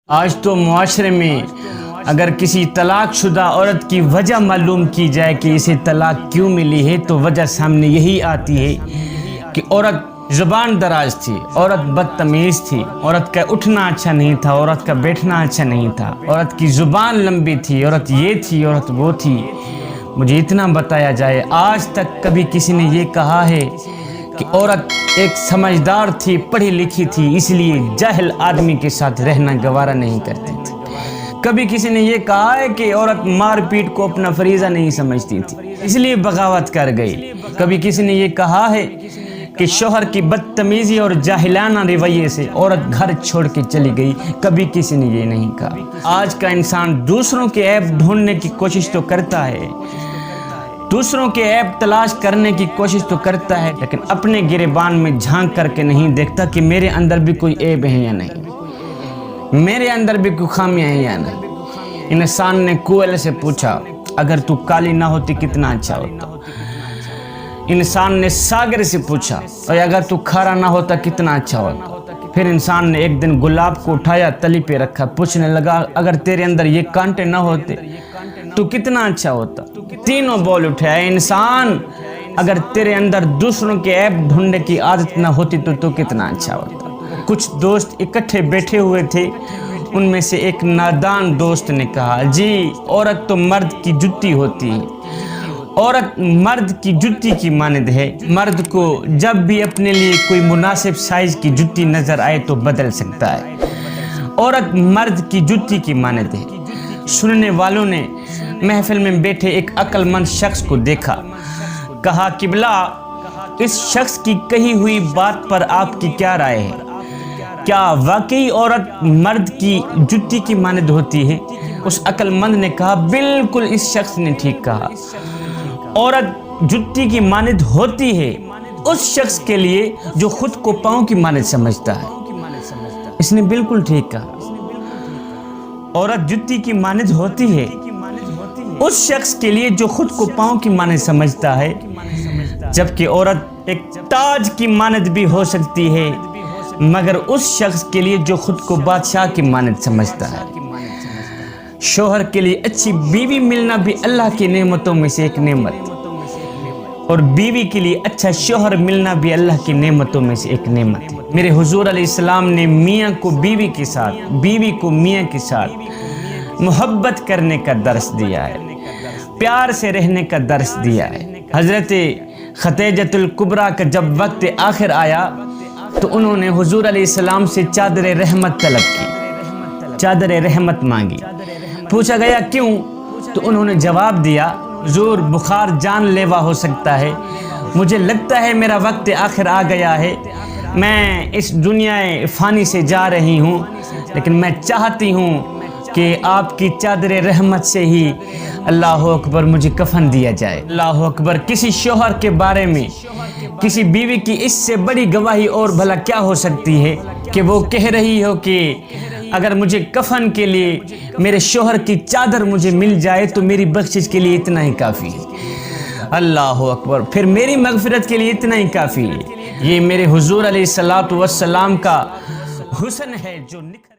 آج تو معاشرے میں اگر کسی طلاق شدہ عورت کی وجہ معلوم کی جائے کہ اسے طلاق کیوں ملی ہے تو وجہ سامنے یہی آتی ہے کہ عورت زبان دراز تھی، عورت بدتمیز تھی، عورت کا اٹھنا اچھا نہیں تھا، عورت کا بیٹھنا اچھا نہیں تھا، عورت کی زبان لمبی تھی، عورت یہ تھی، عورت وہ تھی۔ مجھے اتنا بتایا جائے، آج تک کبھی کسی نے یہ کہا ہے کہ عورت ایک سمجھدار تھی، پڑھی لکھی تھی، اس لیے جاہل آدمی کے ساتھ رہنا گوارا نہیں کرتی تھی؟ کبھی کسی نے یہ کہا ہے کہ عورت مار پیٹ کو اپنا فریضہ نہیں سمجھتی تھی اس لیے بغاوت کر گئی؟ کبھی کسی نے یہ کہا ہے کہ شوہر کی بدتمیزی اور جاہلانہ رویے سے عورت گھر چھوڑ کے چلی گئی؟ کبھی کسی نے یہ نہیں کہا۔ آج کا انسان دوسروں کے عیب ڈھونڈنے کی کوشش تو کرتا ہے، دوسروں کے عیب تلاش کرنے کی کوشش تو کرتا ہے، لیکن اپنے گریبان میں جھانک کر کے نہیں دیکھتا کہ میرے اندر بھی کوئی عیب ہے یا نہیں، میرے اندر بھی کوئی خامیاں ہیں یا نہیں۔ انسان نے کوئل سے پوچھا، اگر تو کالی نہ ہوتی کتنا اچھا ہوتا؟ انسان نے ساگر سے پوچھا، اور اگر تو کھارا نہ ہوتا کتنا اچھا ہوتا؟ پھر انسان نے ایک دن گلاب کو اٹھایا، تلی پہ رکھا، پوچھنے لگا، اگر تیرے اندر یہ کانٹے نہ ہوتے تو کتنا اچھا ہوتا؟ تینوں بول اٹھے، اے انسان، اگر تیرے اندر دوسروں کے عیب ڈھونڈنے کی عادت نہ ہوتی تو کتنا اچھا ہوتا؟ کچھ دوست اکٹھے بیٹھے ہوئے تھے، ان میں سے ایک نادان دوست نے کہا، جی عورت تو مرد کی جتی ہوتی ہے، عورت مرد کی جتی کی مانند ہے، مرد کو جب بھی اپنے لیے کوئی مناسب سائز کی جتی نظر آئے تو بدل سکتا ہے، عورت مرد کی جتی کی مانند ہے۔ سننے والوں نے محفل میں بیٹھے ایک عقل مند شخص کو دیکھا، کہا، قبلہ اس شخص کی کہی ہوئی بات پر آپ کی کیا رائے ہے؟ کیا واقعی عورت مرد کی جتی کی مانند ہوتی ہے؟ اس عقل مند نے کہا، بالکل اس شخص نے ٹھیک کہا، عورت جتی کی مانند ہوتی ہے اس شخص کے لیے جو خود کو پاؤں کی مانند سمجھتا ہے۔ اس نے بالکل ٹھیک کہا، عورت جتی کی مانند ہوتی ہے اس شخص کے لیے جو خود کو پاؤں کی مانند سمجھتا ہے، جبکہ عورت ایک تاج کی مانند بھی ہو سکتی ہے مگر اس شخص کے لیے جو خود کو بادشاہ کی مانند سمجھتا ہے۔ شوہر کے لیے اچھی بیوی ملنا بھی اللہ کی نعمتوں میں سے ایک نعمت، اور بیوی کے لیے اچھا شوہر ملنا بھی اللہ کی نعمتوں میں سے ایک نعمت ہے۔ میرے حضور علیہ السلام نے میاں کو بیوی کے ساتھ، بیوی کو میاں کے ساتھ محبت کرنے کا درس دیا ہے، پیار سے رہنے کا درس دیا ہے۔ حضرت خدیجہ الکبریٰ کا جب وقت آخر آیا تو انہوں نے حضور علیہ السلام سے چادر رحمت طلب کی، چادر رحمت مانگی۔ پوچھا گیا کیوں؟ تو انہوں نے جواب دیا، حضور بخار جان لیوا ہو سکتا ہے، مجھے لگتا ہے میرا وقت آخر آ گیا ہے، میں اس دنیا فانی سے جا رہی ہوں، لیکن میں چاہتی ہوں کہ آپ کی چادر رحمت سے ہی اللہ اکبر مجھے کفن دیا جائے۔ اللہ اکبر! کسی شوہر کے بارے میں کسی بیوی کی اس سے بڑی گواہی اور بھلا کیا ہو سکتی ہے کہ وہ کہہ رہی ہو کہ اگر مجھے کفن کے لیے میرے شوہر کی چادر مجھے مل جائے تو میری بخشش کے لیے اتنا ہی کافی ہے۔ اللہ اکبر! پھر میری مغفرت کے لیے اتنا ہی کافی ہے۔ یہ میرے حضور علیہ الصلوۃ والسلام کا حسن ہے جو نکھر